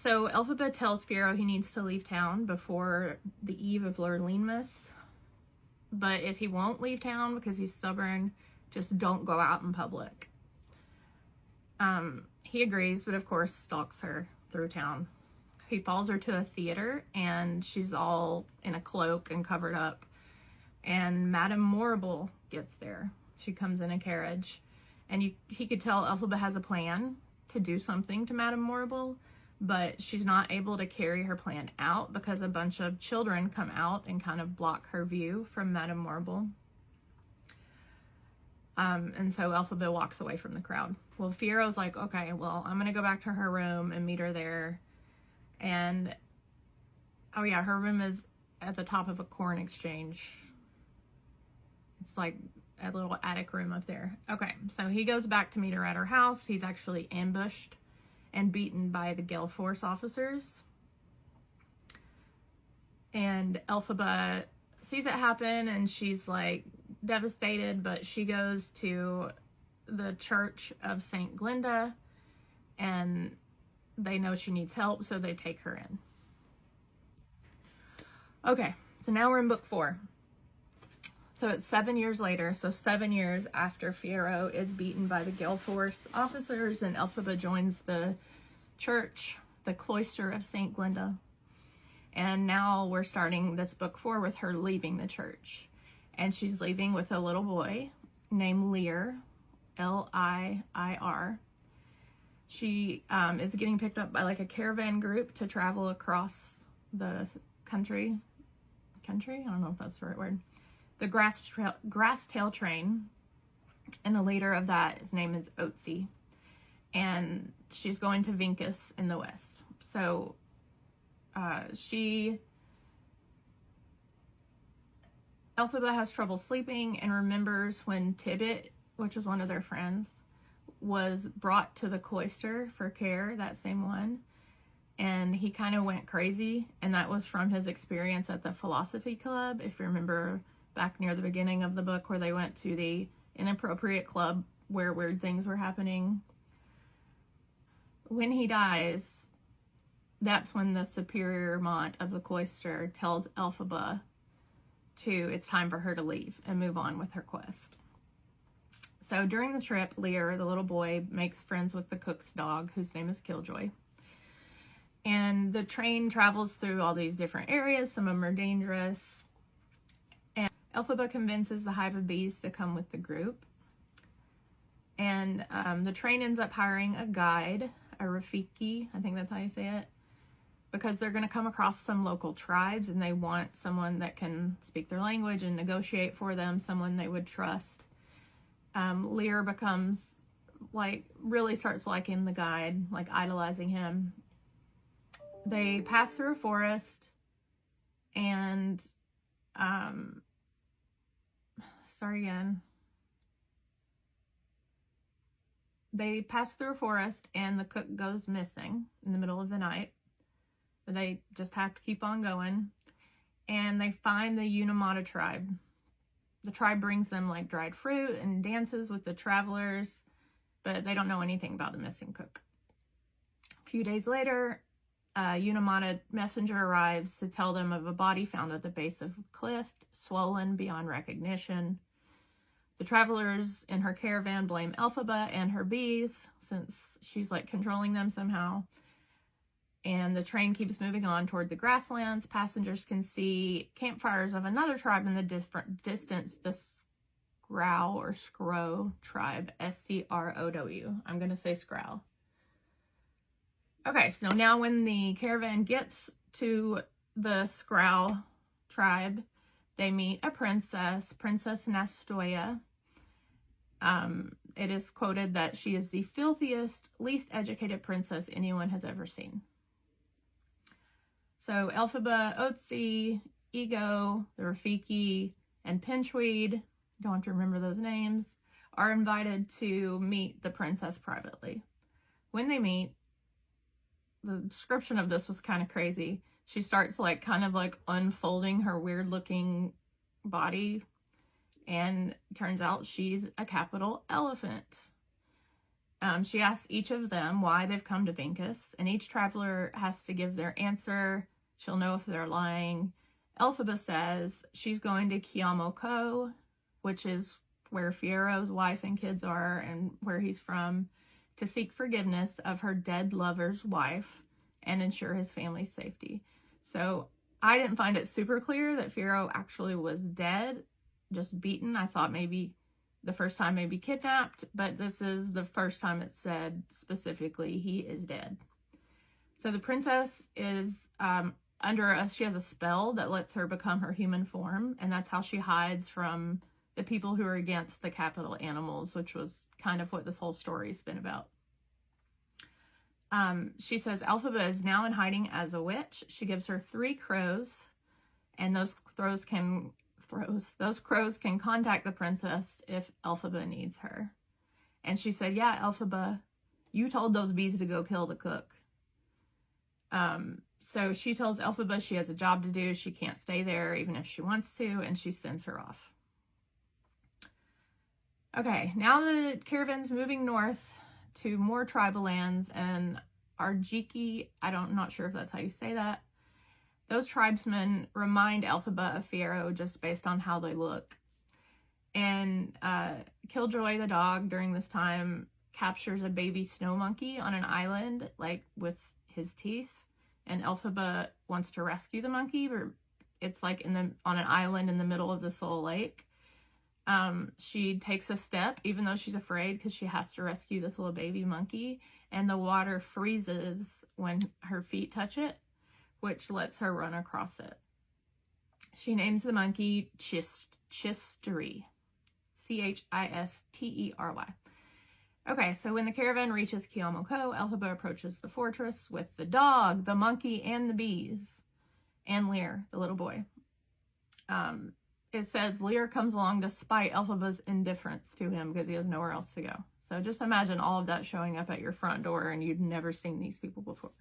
So Elphaba tells Fiyero he needs to leave town before the eve of Lorleanmas. But if he won't leave town because he's stubborn, just don't go out in public. He agrees, but of course stalks her through town. He follows her to a theater, and she's all in a cloak and covered up. And Madame Morrible gets there. She comes in a carriage. And he could tell Elphaba has a plan to do something to Madame Morrible, but she's not able to carry her plan out because a bunch of children come out and kind of block her view from Madame Morrible. And so Elphaba walks away from the crowd. Well, Fiyero's like, okay, well, I'm going to go back to her room and meet her there. And, oh yeah, her room is at the top of a corn exchange. It's like a little attic room up there. Okay, so he goes back to meet her at her house. He's actually ambushed and beaten by the Gale Force officers. And Elphaba sees it happen, and she's like devastated, but she goes to the church of St. Glenda, and they know she needs help, so they take her in. Okay, so now we're in book 4. So it's 7 years later, so 7 years after Fiyero is beaten by the Gale Force officers, and Elphaba joins the church, the cloister of St. Glenda. And now we're starting this book 4 with her leaving the church. And she's leaving with a little boy named Lear, L-I-I-R. She is getting picked up by like a caravan group to travel across the country? I don't know if that's the right word. The grass tail train. And the leader of that, his name is Otzi. And she's going to Vincus in the west. So Elphaba has trouble sleeping and remembers when Tibbet, which was one of their friends, was brought to the cloister for care, that same one. And he kind of went crazy, and that was from his experience at the philosophy club. If you remember back near the beginning of the book where they went to the inappropriate club where weird things were happening. When he dies, that's when the superior mont of the cloister tells Elphaba it's time for her to leave and move on with her quest. So during the trip, Lear, the little boy, makes friends with the cook's dog, whose name is Killjoy. And the train travels through all these different areas. Some of them are dangerous. And Elphaba convinces the hive of bees to come with the group. And the train ends up hiring a guide, a Rafiki, I think that's how you say it, because they're going to come across some local tribes and they want someone that can speak their language and negotiate for them, someone they would trust. Lear becomes, like, really starts liking the guide, like idolizing him. They pass through a forest and, They pass through a forest and the cook goes missing in the middle of the night. But they just have to keep on going. And they find the Unamata tribe. The tribe brings them like dried fruit and dances with the travelers, but they don't know anything about the missing cook. A few days later, a Unamata messenger arrives to tell them of a body found at the base of a cliff, swollen beyond recognition. The travelers in her caravan blame Elphaba and her bees, since she's like controlling them somehow. And the train keeps moving on toward the grasslands. Passengers can see campfires of another tribe in the distance, the Scrow or Scrow tribe, S-C-R-O-W. I'm going to say Scrow. Okay, so now when the caravan gets to the Scrow tribe, they meet a princess, Princess Nastoya. It is quoted that she is the filthiest, least educated princess anyone has ever seen. So Elphaba, Otzi, Ego, the Rafiki, and Pinchweed, don't have to remember those names, are invited to meet the princess privately. When they meet, the description of this was kind of crazy. She starts like kind of like unfolding her weird looking body, and turns out she's a capital elephant. She asks each of them why they've come to Venkus, and each traveler has to give their answer. She'll know if they're lying. Elphaba says she's going to Kiamoko, which is where Fiero's wife and kids are and where he's from, to seek forgiveness of her dead lover's wife and ensure his family's safety. So I didn't find it super clear that Fiero actually was dead, just beaten. I thought maybe the first time maybe kidnapped, but this is the first time it said specifically he is dead. So the princess is she has a spell that lets her become her human form, and that's how she hides from the people who are against the capital animals, which was kind of what this whole story's been about. She says Elphaba is now in hiding as a witch. She gives her 3 crows, and those crows can contact the princess if Elphaba needs her. And she said, yeah, Elphaba, you told those bees to go kill the cook. So she tells Elphaba she has a job to do. She can't stay there even if she wants to, and she sends her off. Okay, now the caravan's moving north to more tribal lands, and Arjiki, I'm not sure if that's how you say that. Those tribesmen remind Elphaba of Fiero just based on how they look. And Killjoy the dog during this time captures a baby snow monkey on an island, like with his teeth. And Elphaba wants to rescue the monkey, but it's like on an island in the middle of this little lake. She takes a step, even though she's afraid, because she has to rescue this little baby monkey, and the water freezes when her feet touch it, which lets her run across it. She names the monkey Chistery, Chistery. Okay, so when the caravan reaches Kiamoko, Elphaba approaches the fortress with the dog, the monkey, and the bees, and Lear, the little boy. It says Lear comes along despite Elphaba's indifference to him because he has nowhere else to go. So just imagine all of that showing up at your front door and you'd never seen these people before.